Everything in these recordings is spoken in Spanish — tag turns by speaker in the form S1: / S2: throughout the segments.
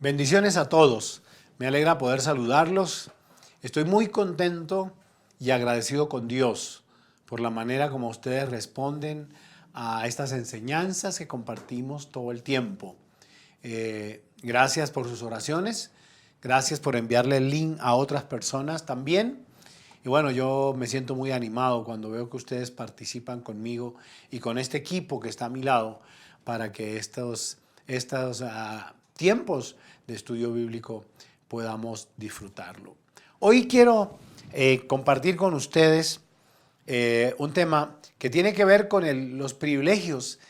S1: Bendiciones a todos. Me alegra poder saludarlos. Estoy muy contento y agradecido con Dios por la manera como ustedes responden a estas enseñanzas que compartimos todo el tiempo. Gracias por sus oraciones. Gracias por enviarle el link a otras personas también. Y bueno, yo me siento muy animado cuando veo que ustedes participan conmigo y con este equipo que está a mi lado para que estos tiempos de estudio bíblico podamos disfrutarlo. Hoy quiero compartir con ustedes un tema que tiene que ver con los privilegios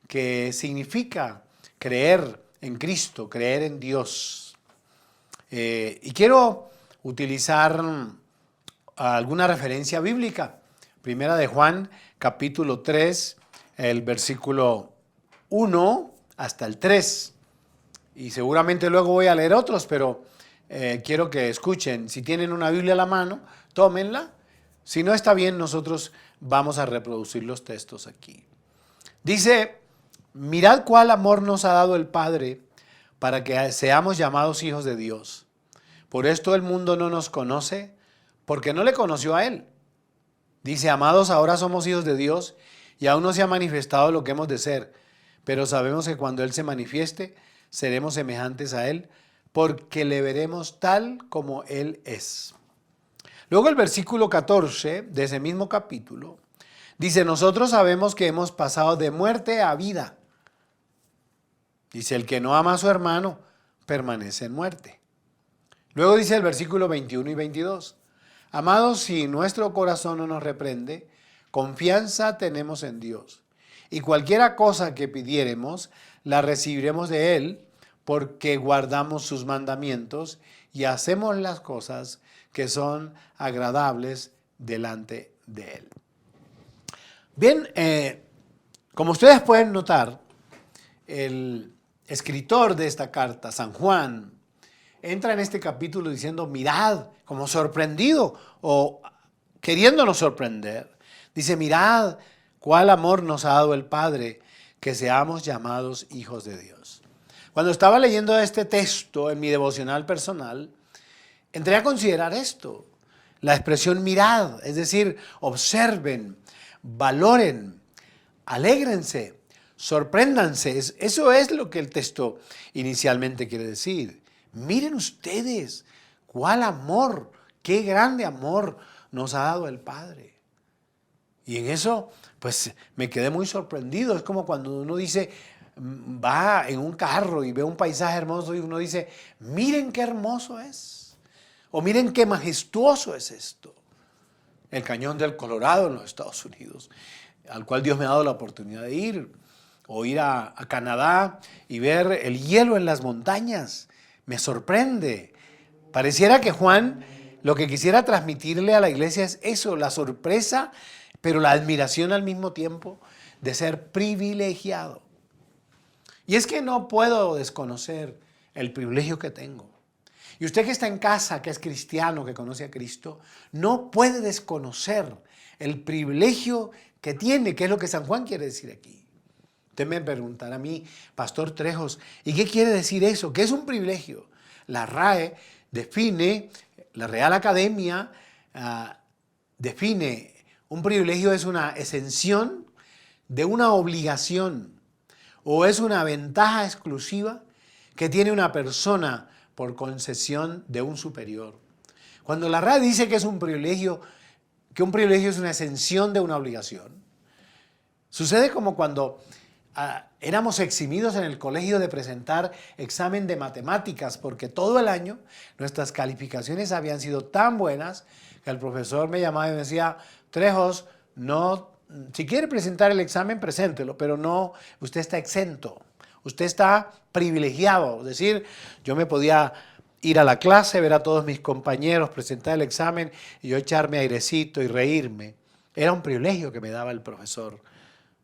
S1: que significa creer en Cristo, creer en Dios. Y quiero utilizar alguna referencia bíblica. Primera de Juan, capítulo 3, el versículo 1 hasta el 3. Y seguramente luego voy a leer otros, pero quiero que escuchen. Si tienen una Biblia a la mano, tómenla. Si no está bien, nosotros vamos a reproducir los textos aquí. Dice, mirad cuál amor nos ha dado el Padre para que seamos llamados hijos de Dios. Por esto el mundo no nos conoce, porque no le conoció a Él. Dice, amados, ahora somos hijos de Dios y aún no se ha manifestado lo que hemos de ser, pero sabemos que cuando Él se manifieste, seremos semejantes a Él, porque le veremos tal como Él es. Luego el versículo 14 de ese mismo capítulo dice, nosotros sabemos que hemos pasado de muerte a vida. Dice, el que no ama a su hermano permanece en muerte. Luego dice el versículo 21 y 22, amados, si nuestro corazón no nos reprende, confianza tenemos en Dios. Y cualquiera cosa que pidiéremos, la recibiremos de Él, porque guardamos sus mandamientos y hacemos las cosas que son agradables delante de Él. Bien, como ustedes pueden notar, el escritor de esta carta, San Juan, entra en este capítulo diciendo, mirad, como sorprendido o queriéndonos sorprender. Dice, mirad cuál amor nos ha dado el Padre, que seamos llamados hijos de Dios. Cuando estaba leyendo este texto en mi devocional personal, entré a considerar esto, la expresión mirad, es decir, observen, valoren, alégrense, sorpréndanse. Eso es lo que el texto inicialmente quiere decir. Miren ustedes, cuál amor, qué grande amor nos ha dado el Padre. Y en eso, pues me quedé muy sorprendido. Es como cuando uno dice, va en un carro y ve un paisaje hermoso y uno dice, miren qué hermoso es. O miren qué majestuoso es esto. El Cañón del Colorado en los Estados Unidos, al cual Dios me ha dado la oportunidad de ir. O ir a Canadá y ver el hielo en las montañas. Me sorprende. Pareciera que Juan lo que quisiera transmitirle a la iglesia es eso, la sorpresa, pero la admiración al mismo tiempo de ser privilegiado. Y es que no puedo desconocer el privilegio que tengo. Y usted que está en casa, que es cristiano, que conoce a Cristo, no puede desconocer el privilegio que tiene, que es lo que San Juan quiere decir aquí. Usted me preguntará a mí, Pastor Trejos, ¿y qué quiere decir eso? ¿Qué es un privilegio? La RAE define, la Real Academia define, un privilegio es una exención de una obligación o es una ventaja exclusiva que tiene una persona por concesión de un superior. Cuando la RAE dice que un privilegio es una exención de una obligación, sucede como cuando éramos eximidos en el colegio de presentar examen de matemáticas porque todo el año nuestras calificaciones habían sido tan buenas que el profesor me llamaba y me decía, Trejos, no, si quiere presentar el examen, preséntelo, pero no, usted está exento, usted está privilegiado. Es decir, yo me podía ir a la clase, ver a todos mis compañeros, presentar el examen y yo echarme airecito y reírme. Era un privilegio que me daba el profesor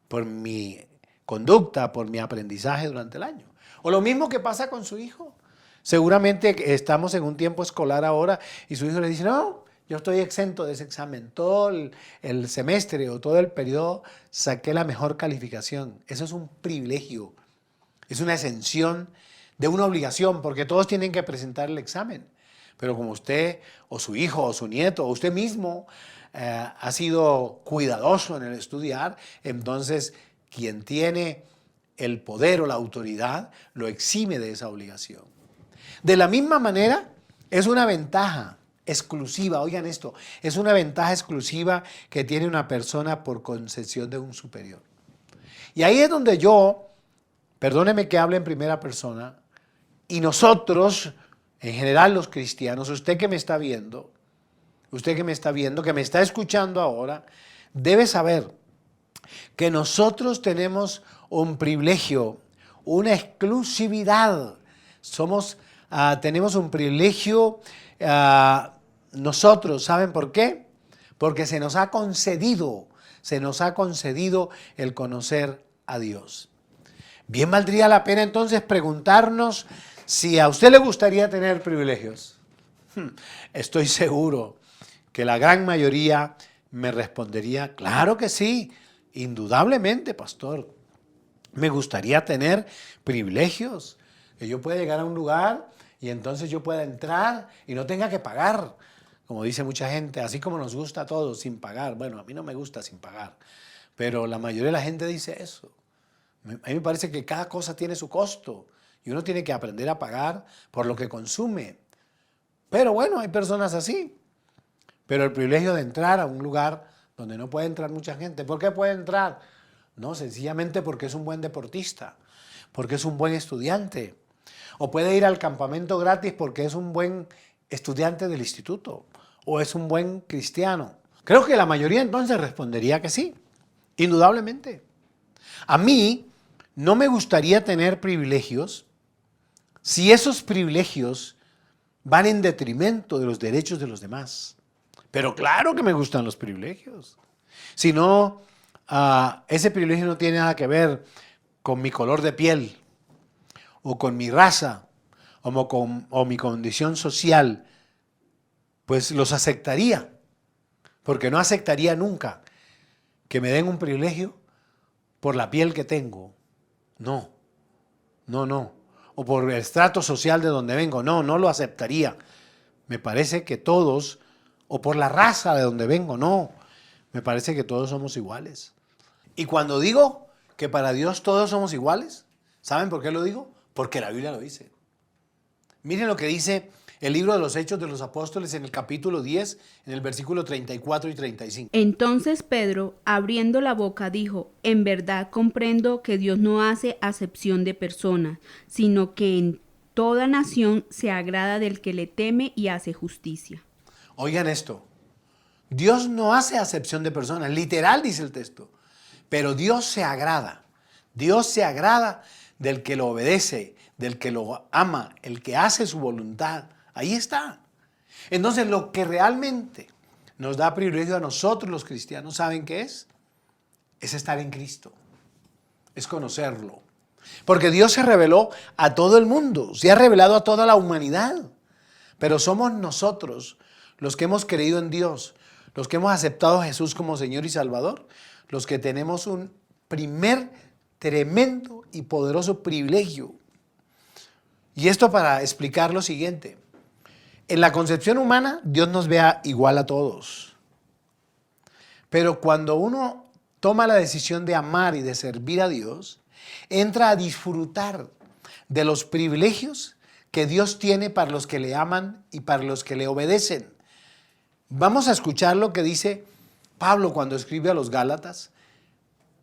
S1: por mi conducta, por mi aprendizaje durante el año. O lo mismo que pasa con su hijo. Seguramente estamos en un tiempo escolar ahora y su hijo le dice, no, yo estoy exento de ese examen. Todo el semestre o todo el periodo saqué la mejor calificación. Eso es un privilegio. Es una exención de una obligación, porque todos tienen que presentar el examen. Pero como usted o su hijo o su nieto o usted mismo ha sido cuidadoso en el estudiar, entonces quien tiene el poder o la autoridad lo exime de esa obligación. De la misma manera, es una ventaja exclusiva, oigan esto, es una ventaja exclusiva que tiene una persona por concesión de un superior. Y ahí es donde yo, perdóneme que hable en primera persona, y nosotros, en general los cristianos, usted que me está viendo, que me está escuchando ahora, debe saber que nosotros tenemos un privilegio, una exclusividad. Tenemos un privilegio nosotros, ¿saben por qué? Porque se nos ha concedido el conocer a Dios. Bien valdría la pena entonces preguntarnos si a usted le gustaría tener privilegios. Estoy seguro que la gran mayoría me respondería, claro que sí, indudablemente, pastor. Me gustaría tener privilegios, que yo pueda llegar a un lugar y entonces yo pueda entrar y no tenga que pagar, como dice mucha gente, así como nos gusta a todos, sin pagar. Bueno, a mí no me gusta sin pagar, pero la mayoría de la gente dice eso. A mí me parece que cada cosa tiene su costo y uno tiene que aprender a pagar por lo que consume. Pero bueno, hay personas así. Pero el privilegio de entrar a un lugar donde no puede entrar mucha gente. ¿Por qué puede entrar? No, sencillamente porque es un buen deportista, porque es un buen estudiante. O puede ir al campamento gratis porque es un buen estudiante del instituto. O es un buen cristiano. Creo que la mayoría entonces respondería que sí, indudablemente. A mí no me gustaría tener privilegios si esos privilegios van en detrimento de los derechos de los demás. Pero claro que me gustan los privilegios. Si no, ese privilegio no tiene nada que ver con mi color de piel, o con mi raza, o mi condición social, pues los aceptaría, porque no aceptaría nunca que me den un privilegio por la piel que tengo. No. O por el estrato social de donde vengo. No lo aceptaría. Me parece que todos, o por la raza de donde vengo, no. Me parece que todos somos iguales. Y cuando digo que para Dios todos somos iguales, ¿saben por qué lo digo? Porque la Biblia lo dice. Miren lo que dice el libro de los Hechos de los Apóstoles en el capítulo 10, en el versículo 34 y 35.
S2: Entonces Pedro, abriendo la boca, dijo: En verdad comprendo que Dios no hace acepción de personas, sino que en toda nación se agrada del que le teme y hace justicia.
S1: Oigan esto. Dios no hace acepción de personas, literal dice el texto, pero Dios se agrada. Dios se agrada del que lo obedece, del que lo ama, el que hace su voluntad. Ahí está. Entonces, lo que realmente nos da privilegio a nosotros los cristianos, ¿saben qué es? Es estar en Cristo, es conocerlo. Porque Dios se reveló a todo el mundo, se ha revelado a toda la humanidad. Pero somos nosotros los que hemos creído en Dios, los que hemos aceptado a Jesús como Señor y Salvador, los que tenemos un primer tremendo y poderoso privilegio. Y esto para explicar lo siguiente. En la concepción humana, Dios nos vea igual a todos. Pero cuando uno toma la decisión de amar y de servir a Dios, entra a disfrutar de los privilegios que Dios tiene para los que le aman y para los que le obedecen. Vamos a escuchar lo que dice Pablo cuando escribe a los Gálatas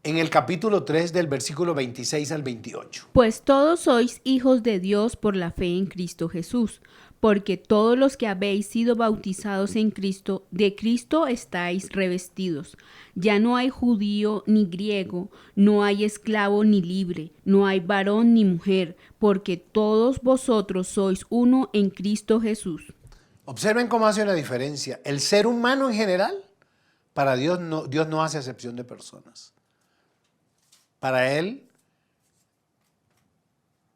S1: en el capítulo 3 del versículo 26 al 28.
S2: Pues todos sois hijos de Dios por la fe en Cristo Jesús, porque todos los que habéis sido bautizados en Cristo, de Cristo estáis revestidos. Ya no hay judío ni griego, no hay esclavo ni libre, no hay varón ni mujer, porque todos vosotros sois uno en Cristo Jesús.
S1: Observen cómo hace una diferencia. El ser humano en general, para Dios no hace acepción de personas. Para Él,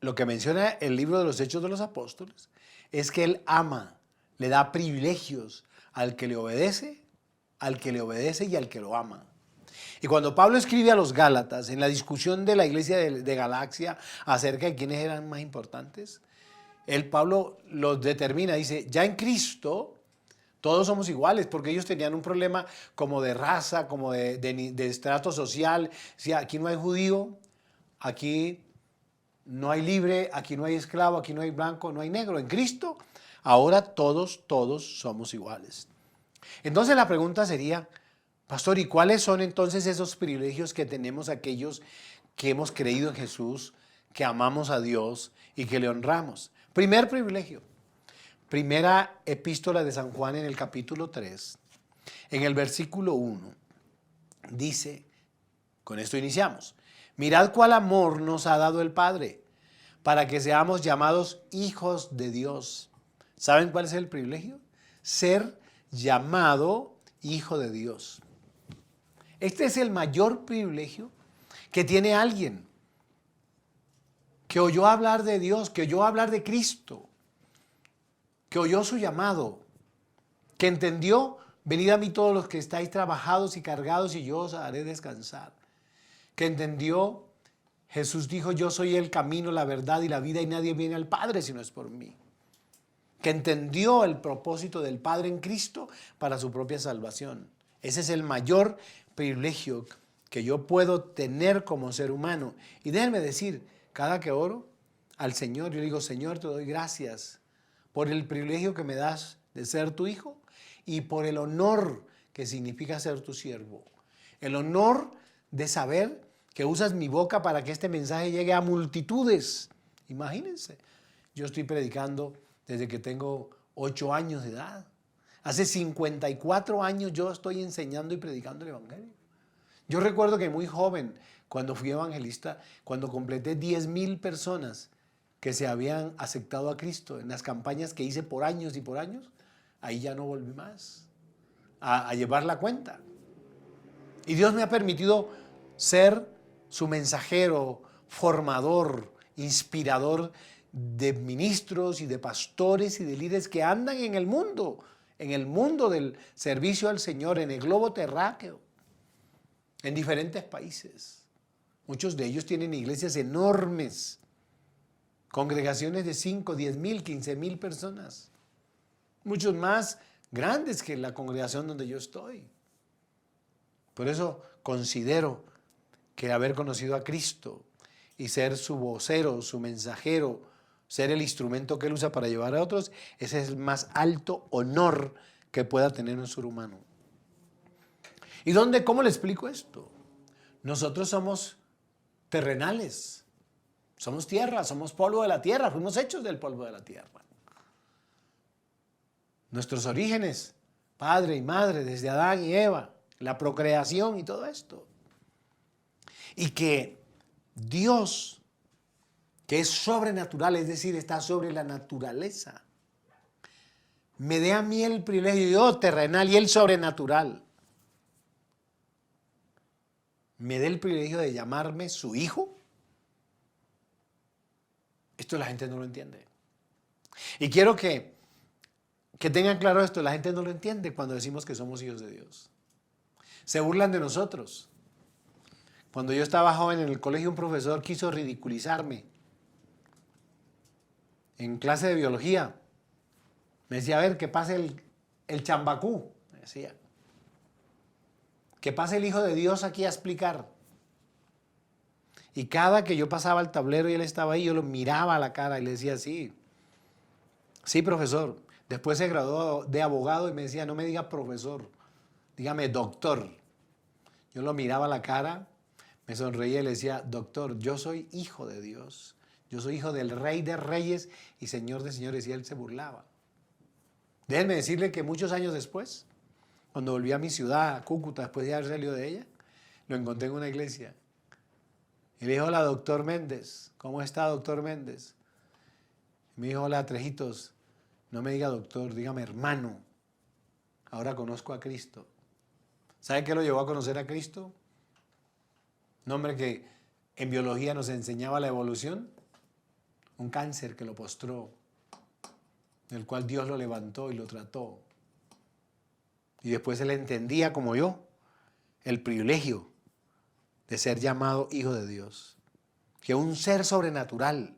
S1: lo que menciona el libro de los Hechos de los Apóstoles, es que Él ama, le da privilegios al que le obedece y al que lo ama. Y cuando Pablo escribe a los Gálatas, en la discusión de la iglesia de Galacia acerca de quiénes eran más importantes, Pablo los determina, dice, ya en Cristo todos somos iguales, porque ellos tenían un problema como de raza, como de estrato social. Decía, aquí no hay judío, aquí no hay libre, aquí no hay esclavo, aquí no hay blanco, no hay negro. En Cristo, ahora todos somos iguales. Entonces la pregunta sería, pastor, ¿y cuáles son entonces esos privilegios que tenemos aquellos que hemos creído en Jesús, que amamos a Dios y que le honramos? Primer privilegio, primera epístola de San Juan en el capítulo 3, en el versículo 1, dice, con esto iniciamos, mirad cuál amor nos ha dado el Padre, para que seamos llamados hijos de Dios. ¿Saben cuál es el privilegio? Ser llamado hijo de Dios. Este es el mayor privilegio que tiene alguien que oyó hablar de Dios, que oyó hablar de Cristo, que oyó su llamado, que entendió, venid a mí todos los que estáis trabajados y cargados y yo os haré descansar. Que entendió, Jesús dijo, yo soy el camino, la verdad y la vida y nadie viene al Padre si no es por mí. Que entendió el propósito del Padre en Cristo para su propia salvación. Ese es el mayor privilegio que yo puedo tener como ser humano. Y déjenme decir, cada que oro al Señor, yo digo, Señor, te doy gracias por el privilegio que me das de ser tu hijo y por el honor que significa ser tu siervo. El honor de saber que usas mi boca para que este mensaje llegue a multitudes. Imagínense, yo estoy predicando desde que tengo 8 años de edad. Hace 54 años yo estoy enseñando y predicando el Evangelio. Yo recuerdo que muy joven, cuando fui evangelista, cuando completé 10,000 personas que se habían aceptado a Cristo en las campañas que hice por años y por años, ahí ya no volví más a llevar la cuenta. Y Dios me ha permitido ser su mensajero, formador, inspirador de ministros y de pastores y de líderes que andan en el mundo del servicio al Señor, en el globo terráqueo, en diferentes países. Muchos de ellos tienen iglesias enormes, congregaciones de 5, 10,000, 15,000 personas. Muchos más grandes que la congregación donde yo estoy. Por eso considero que haber conocido a Cristo y ser su vocero, su mensajero, ser el instrumento que Él usa para llevar a otros, ese es el más alto honor que pueda tener un ser humano. ¿Y cómo le explico esto? Nosotros somos terrenales, somos tierra, somos polvo de la tierra, fuimos hechos del polvo de la tierra. Nuestros orígenes, padre y madre, desde Adán y Eva, la procreación y todo esto. Y que Dios, que es sobrenatural, es decir, está sobre la naturaleza, me dé a mí el privilegio, yo terrenal y él sobrenatural, me dé el privilegio de llamarme su hijo. Esto la gente no lo entiende. Y quiero que tengan claro esto, la gente no lo entiende cuando decimos que somos hijos de Dios. Se burlan de nosotros. Cuando yo estaba joven en el colegio, un profesor quiso ridiculizarme. En clase de biología, me decía, a ver, que pase el chambacú, me decía. Que pase el Hijo de Dios aquí a explicar. Y cada que yo pasaba al tablero y él estaba ahí, yo lo miraba a la cara y le decía, sí, profesor. Después se graduó de abogado y me decía, no me diga profesor, dígame doctor. Yo lo miraba a la cara, me sonreía y le decía, doctor, yo soy hijo de Dios. Yo soy hijo del Rey de Reyes y Señor de Señores. Y él se burlaba. Déjenme decirle que muchos años después, cuando volví a mi ciudad, a Cúcuta, después de haber salido de ella, lo encontré en una iglesia. Y le dijo, hola, doctor Méndez. ¿Cómo está, doctor Méndez? Y me dijo, hola, Trejitos. No me diga doctor, dígame hermano. Ahora conozco a Cristo. ¿Sabe qué lo llevó a conocer a Cristo? Un hombre que en biología nos enseñaba la evolución. Un cáncer que lo postró, del cual Dios lo levantó y lo trató. Y después él entendía, como yo, el privilegio de ser llamado hijo de Dios. Que un ser sobrenatural,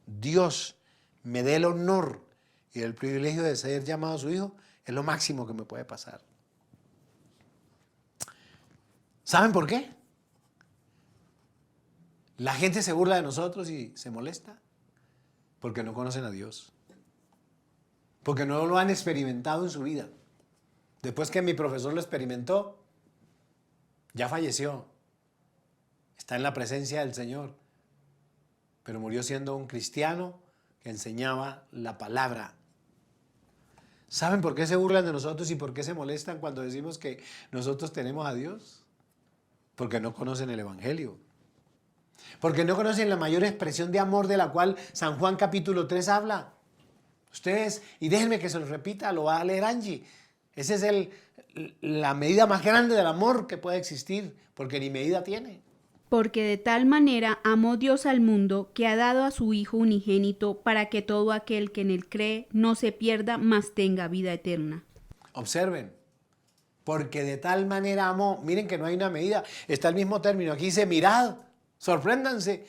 S1: Dios, me dé el honor y el privilegio de ser llamado su hijo, es lo máximo que me puede pasar. ¿Saben por qué? La gente se burla de nosotros y se molesta porque no conocen a Dios. Porque no lo han experimentado en su vida. Después que mi profesor lo experimentó, ya falleció. Está en la presencia del Señor. Pero murió siendo un cristiano que enseñaba la palabra. ¿Saben por qué se burlan de nosotros y por qué se molestan cuando decimos que nosotros tenemos a Dios? Porque no conocen el Evangelio. Porque no conocen la mayor expresión de amor de la cual San Juan capítulo 3 habla. Ustedes, y déjenme que se lo repita, lo va a leer Angie. Esa es la medida más grande del amor que puede existir, porque ni medida tiene.
S2: Porque de tal manera amó Dios al mundo, que ha dado a su Hijo unigénito, para que todo aquel que en él cree no se pierda, mas tenga vida eterna.
S1: Observen, porque de tal manera amó, miren que no hay una medida, está el mismo término, aquí dice mirad, sorpréndanse,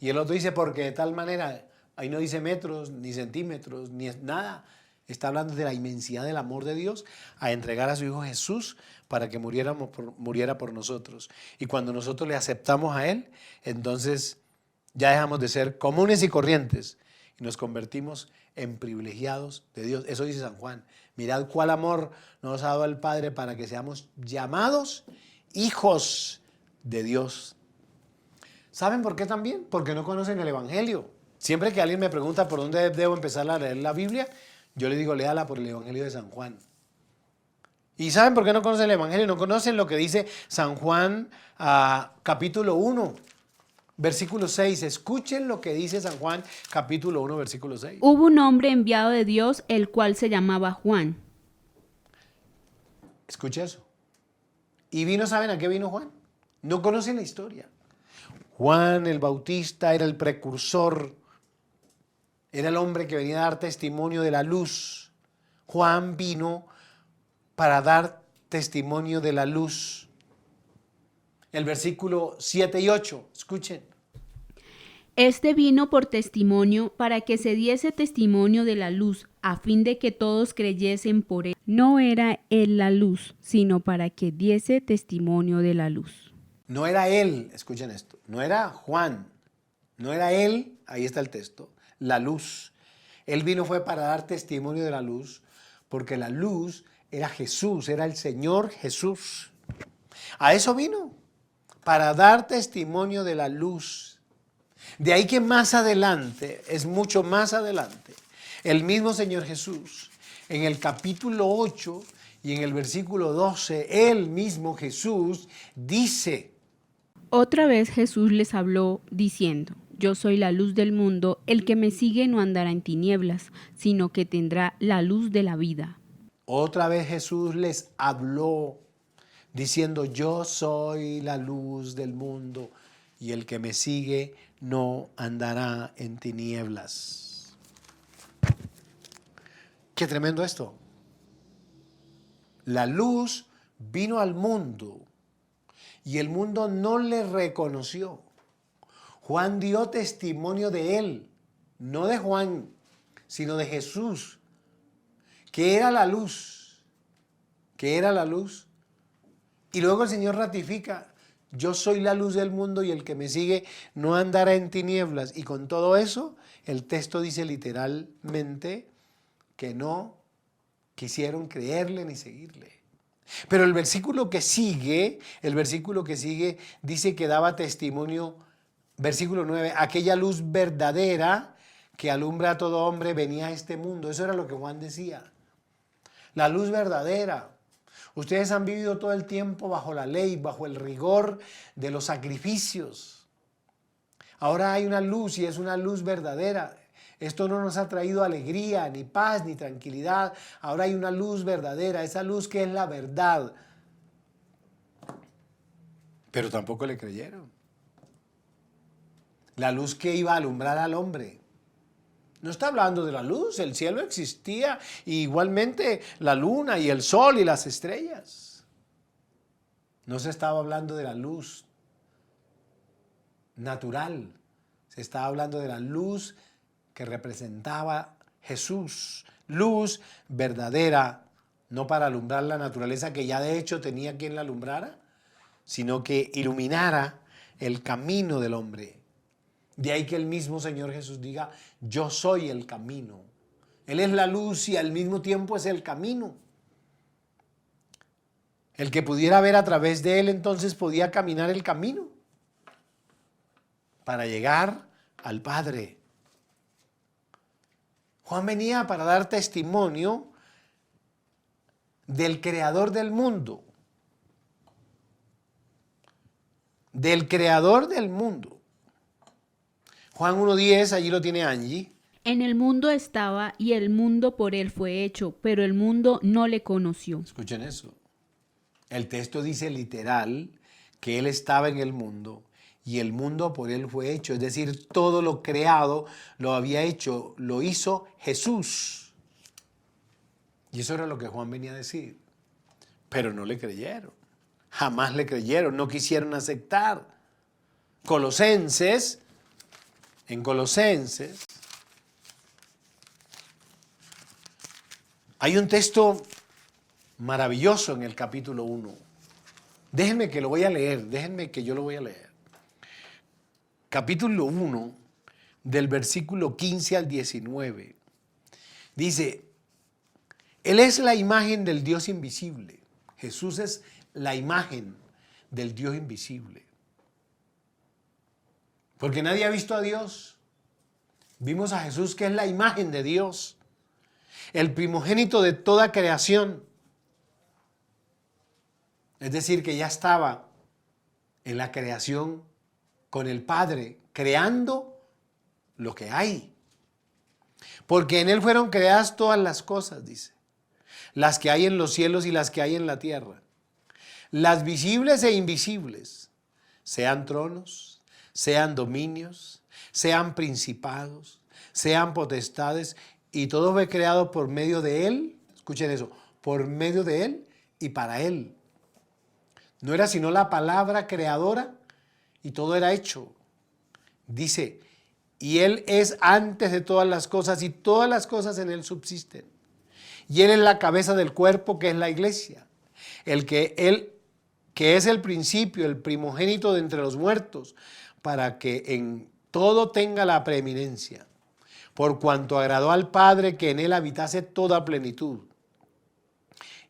S1: y el otro dice porque de tal manera, ahí no dice metros, ni centímetros, ni nada, está hablando de la inmensidad del amor de Dios a entregar a su Hijo Jesús para que muriera por nosotros. Y cuando nosotros le aceptamos a Él, entonces ya dejamos de ser comunes y corrientes y nos convertimos en privilegiados de Dios. Eso dice San Juan. Mirad cuál amor nos ha dado el Padre para que seamos llamados hijos de Dios. ¿Saben por qué también? Porque no conocen el Evangelio. Siempre que alguien me pregunta por dónde debo empezar a leer la Biblia, yo le digo, léala por el Evangelio de San Juan. ¿Y saben por qué no conocen el Evangelio? No conocen lo que dice San Juan capítulo 1, versículo 6. Escuchen lo que dice San Juan capítulo 1, versículo 6.
S2: Hubo un hombre enviado de Dios, el cual se llamaba Juan.
S1: Escuche eso. ¿Y vino, saben a qué vino Juan? No conocen la historia. Juan el Bautista era el precursor, era el hombre que venía a dar testimonio de la luz. Juan vino para dar testimonio de la luz. El versículo 7 y 8, escuchen.
S2: Este vino por testimonio para que se diese testimonio de la luz, a fin de que todos creyesen por él. No era él la luz, sino para que diese testimonio de la luz.
S1: No era él, escuchen esto, no era Juan, no era él, ahí está el texto, la luz. Él vino fue para dar testimonio de la luz, porque la luz era Jesús, era el Señor Jesús. A eso vino, para dar testimonio de la luz. De ahí que más adelante, es mucho más adelante, el mismo Señor Jesús, en el capítulo 8 y en el versículo 12, él mismo Jesús dice:
S2: Otra vez Jesús les habló diciendo: Yo soy la luz del mundo, el que me sigue no andará en tinieblas, sino que tendrá la luz de la vida.
S1: Otra vez Jesús les habló diciendo: yo soy la luz del mundo y el que me sigue no andará en tinieblas. Qué tremendo esto. La luz vino al mundo y el mundo no le reconoció. Juan dio testimonio de él, no de Juan, sino de Jesús, que era la luz, Y luego el Señor ratifica: yo soy la luz del mundo y el que me sigue no andará en tinieblas. Y con todo eso, el texto dice literalmente que no quisieron creerle ni seguirle. Pero el versículo que sigue dice que daba testimonio, versículo 9, aquella luz verdadera que alumbra a todo hombre venía a este mundo. Eso era lo que Juan decía. La luz verdadera. Ustedes han vivido todo el tiempo bajo la ley, bajo el rigor de los sacrificios. Ahora hay una luz y es una luz verdadera. Esto no nos ha traído alegría, ni paz, ni tranquilidad. Ahora hay una luz verdadera, esa luz que es la verdad. Pero tampoco le creyeron. La luz que iba a alumbrar al hombre. No está hablando de la luz, el cielo existía, y igualmente la luna y el sol y las estrellas. No se estaba hablando de la luz natural. Se estaba hablando de la luz que representaba Jesús. Luz verdadera, no para alumbrar la naturaleza que ya de hecho tenía quien la alumbrara, sino que iluminara el camino del hombre. De ahí que el mismo Señor Jesús diga, yo soy el camino. Él es la luz y al mismo tiempo es el camino. El que pudiera ver a través de él entonces podía caminar el camino para llegar al Padre. Juan venía para dar testimonio del creador del mundo. Del creador del mundo. Juan 1:10, allí lo tiene Angie.
S2: En el mundo estaba y el mundo por él fue hecho, pero el mundo no le conoció.
S1: Escuchen eso. El texto dice literal que él estaba en el mundo y el mundo por él fue hecho. Es decir, todo lo creado lo había hecho, lo hizo Jesús. Y eso era lo que Juan venía a decir. Pero no le creyeron. Jamás le creyeron, no quisieron aceptar. En Colosenses, hay un texto maravilloso en el capítulo 1. Déjenme que lo voy a leer, déjenme que yo lo voy a leer. Capítulo 1, del versículo 15 al 19. Dice, Él es la imagen del Dios invisible. Jesús es la imagen del Dios invisible. Porque nadie ha visto a Dios. Vimos a Jesús que es la imagen de Dios. El primogénito de toda creación. Es decir, que ya estaba en la creación con el Padre, creando lo que hay. Porque en Él fueron creadas todas las cosas, dice. Las que hay en los cielos y las que hay en la tierra. Las visibles e invisibles. Sean tronos, sean dominios, sean principados, sean potestades. Y todo fue creado por medio de Él. Escuchen eso. Por medio de Él y para Él. No era sino la palabra creadora y todo era hecho. Dice, y Él es antes de todas las cosas y todas las cosas en Él subsisten. Y Él es la cabeza del cuerpo que es la iglesia. Él que es el principio, el primogénito de entre los muertos, para que en todo tenga la preeminencia. Por cuanto agradó al Padre que en Él habitase toda plenitud.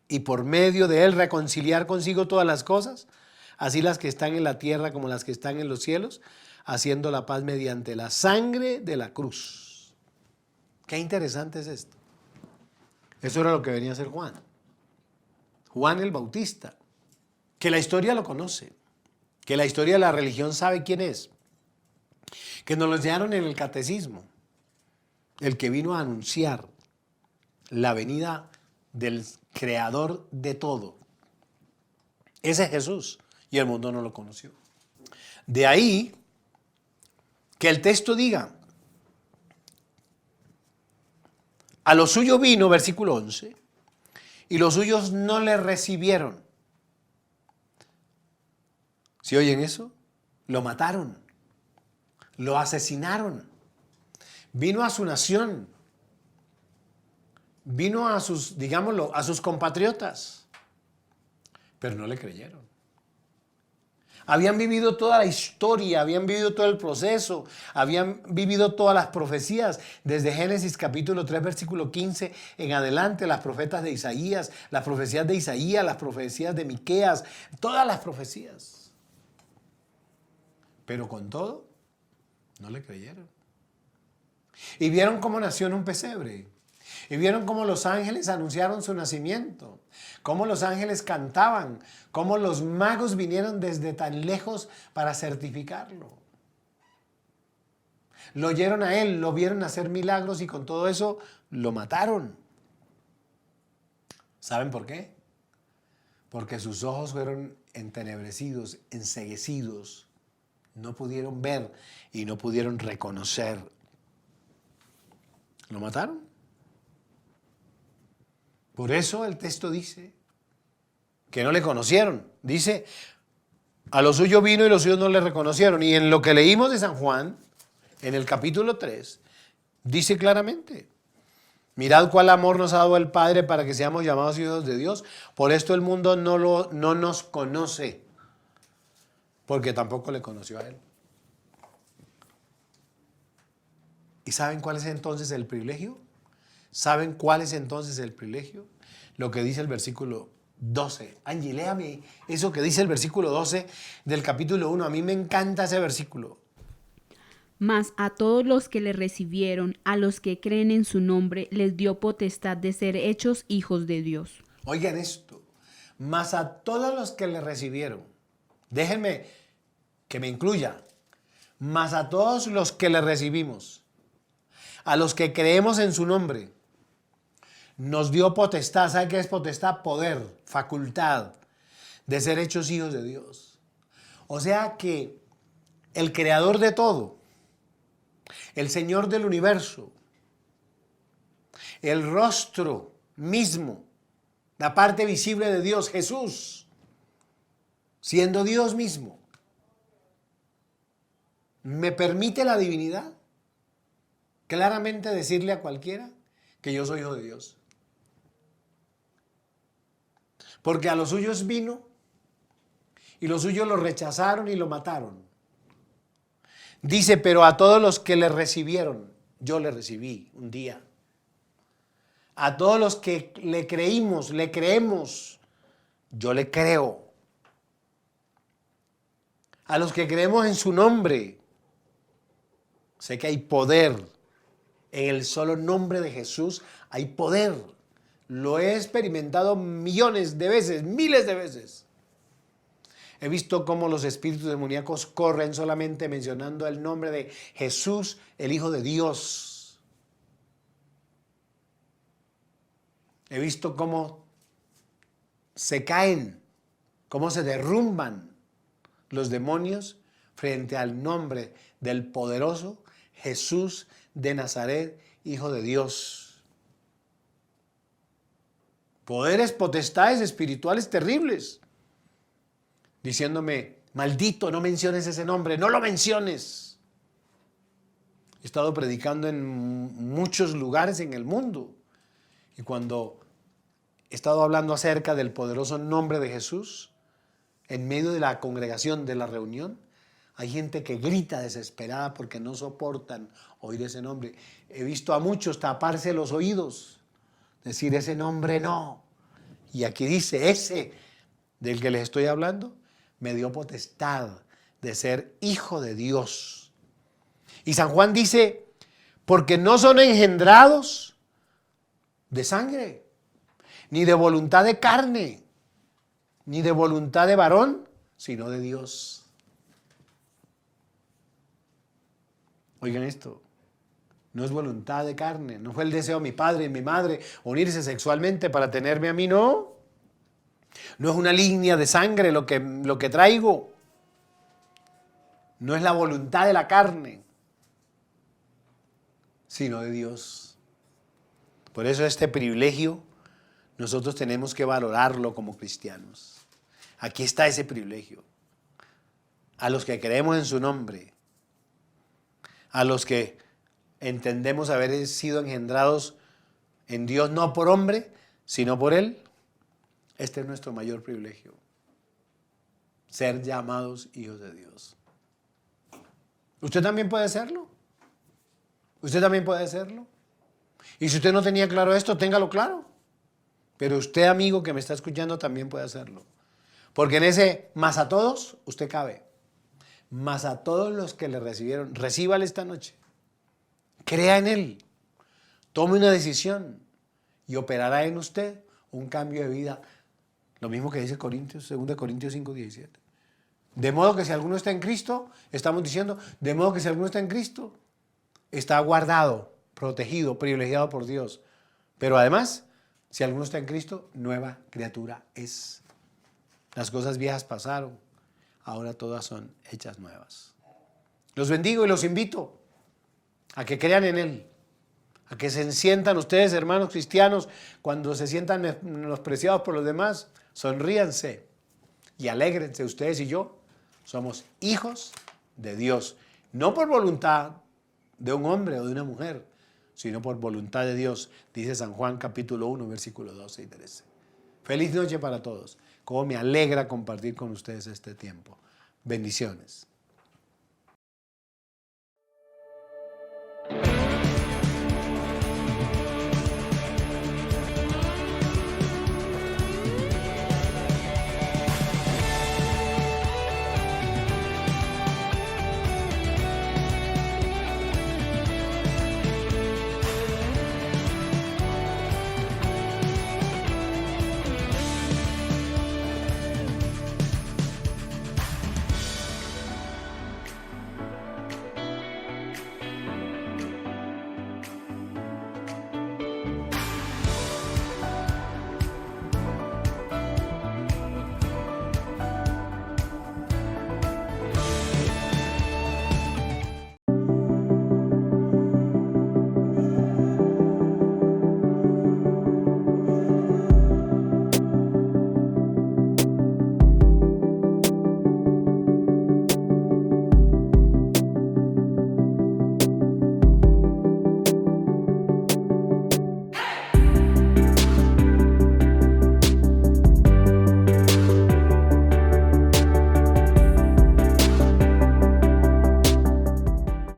S1: Y por medio de Él reconciliar consigo todas las cosas, así las que están en la tierra como las que están en los cielos, haciendo la paz mediante la sangre de la cruz. Qué interesante es esto. Eso era lo que venía a hacer Juan. Juan el Bautista, que la historia lo conoce, que la historia de la religión sabe quién es, que nos lo enseñaron en el catecismo, el que vino a anunciar la venida del creador de todo. Ese es Jesús y el mundo no lo conoció. De ahí que el texto diga, a lo suyo vino, versículo 11, y los suyos no le recibieron. ¿Sí oyen eso? Lo mataron, lo asesinaron. Vino a su nación, vino a sus, digámoslo, a sus compatriotas, pero no le creyeron. Habían vivido toda la historia, habían vivido todo el proceso, habían vivido todas las profecías, desde Génesis capítulo 3, versículo 15 en adelante, las profetas de Isaías, las profecías de Isaías, las profecías de Miqueas, todas las profecías. Pero con todo, no le creyeron. Y vieron cómo nació en un pesebre. Y vieron cómo los ángeles anunciaron su nacimiento, cómo los ángeles cantaban, cómo los magos vinieron desde tan lejos para certificarlo. Lo oyeron a él, lo vieron hacer milagros y con todo eso lo mataron. ¿Saben por qué? Porque sus ojos fueron entenebrecidos, enceguecidos. No pudieron ver y no pudieron reconocer. Lo mataron. Por eso el texto dice que no le conocieron. Dice, A los suyos vino y los suyos no le reconocieron. Y en lo que leímos de San Juan, en el capítulo 3, dice claramente: mirad cuál amor nos ha dado el Padre para que seamos llamados hijos de Dios. Por esto el mundo no nos conoce, porque tampoco le conoció a Él. ¿Y saben cuál es entonces el privilegio? ¿Saben cuál es entonces el privilegio? Lo que dice el versículo 12. Angie, léame eso que dice el versículo 12 del capítulo 1. A mí me encanta ese versículo.
S2: Mas a todos los que le recibieron, a los que creen en su nombre, les dio potestad de ser hechos hijos de Dios.
S1: Oigan esto. Mas a todos los que le recibieron. Déjenme que me incluya. Mas a todos los que le recibimos, a los que creemos en su nombre, nos dio potestad. ¿Sabe qué es potestad? Poder, facultad de ser hechos hijos de Dios. O sea que el creador de todo, el Señor del universo, el rostro mismo, la parte visible de Dios, Jesús, siendo Dios mismo, me permite la divinidad claramente decirle a cualquiera que yo soy hijo de Dios. Porque a los suyos vino y los suyos lo rechazaron y lo mataron. Dice, pero a todos los que le recibieron, yo le recibí un día. A todos los que le creímos, le creemos, yo le creo. A los que creemos en su nombre, sé que hay poder. En el solo nombre de Jesús hay poder. Lo he experimentado millones de veces, miles de veces. He visto cómo los espíritus demoníacos corren solamente mencionando el nombre de Jesús, el Hijo de Dios. He visto cómo se caen, cómo se derrumban los demonios frente al nombre del poderoso Jesús de Nazaret, Hijo de Dios. Poderes, potestades espirituales terribles, diciéndome, maldito, no menciones ese nombre, no lo menciones. He estado predicando en muchos lugares en el mundo y cuando he estado hablando acerca del poderoso nombre de Jesús, en medio de la congregación, de la reunión, hay gente que grita desesperada porque no soportan oír ese nombre. He visto a muchos taparse los oídos, decir ese nombre no. Y aquí dice, ese del que les estoy hablando, me dio potestad de ser hijo de Dios. Y San Juan dice, porque no son engendrados de sangre, ni de voluntad de carne, ni de voluntad de varón, sino de Dios. Oigan esto, no es voluntad de carne, no fue el deseo de mi padre y mi madre unirse sexualmente para tenerme a mí, no. No es una línea de sangre lo que traigo. No es la voluntad de la carne, sino de Dios. Por eso este privilegio nosotros tenemos que valorarlo como cristianos. Aquí está ese privilegio. A los que creemos en su nombre, a los que entendemos haber sido engendrados en Dios no por hombre, sino por Él, este es nuestro mayor privilegio. Ser llamados hijos de Dios. ¿Usted también puede serlo? ¿Usted también puede serlo? Y si usted no tenía claro esto, téngalo claro. Pero usted, amigo que me está escuchando, también puede hacerlo. Porque en ese más a todos, usted cabe. Más a todos los que le recibieron, recíbale esta noche. Crea en Él. Tome una decisión y operará en usted un cambio de vida. Lo mismo que dice Corintios, 2 Corintios 5:17. De modo que si alguno está en Cristo, estamos diciendo, de modo que si alguno está en Cristo, está guardado, protegido, privilegiado por Dios. Pero además, si alguno está en Cristo, nueva criatura es. Las cosas viejas pasaron, ahora todas son hechas nuevas. Los bendigo y los invito a que crean en Él, a que se sientan ustedes, hermanos cristianos, cuando se sientan menospreciados por los demás, sonríanse y alégrense ustedes y yo, Somos hijos de Dios, no por voluntad de un hombre o de una mujer, sino por voluntad de Dios, dice San Juan capítulo 1, versículos 12 y 13. Feliz noche para todos. Cómo me alegra compartir con ustedes este tiempo. Bendiciones.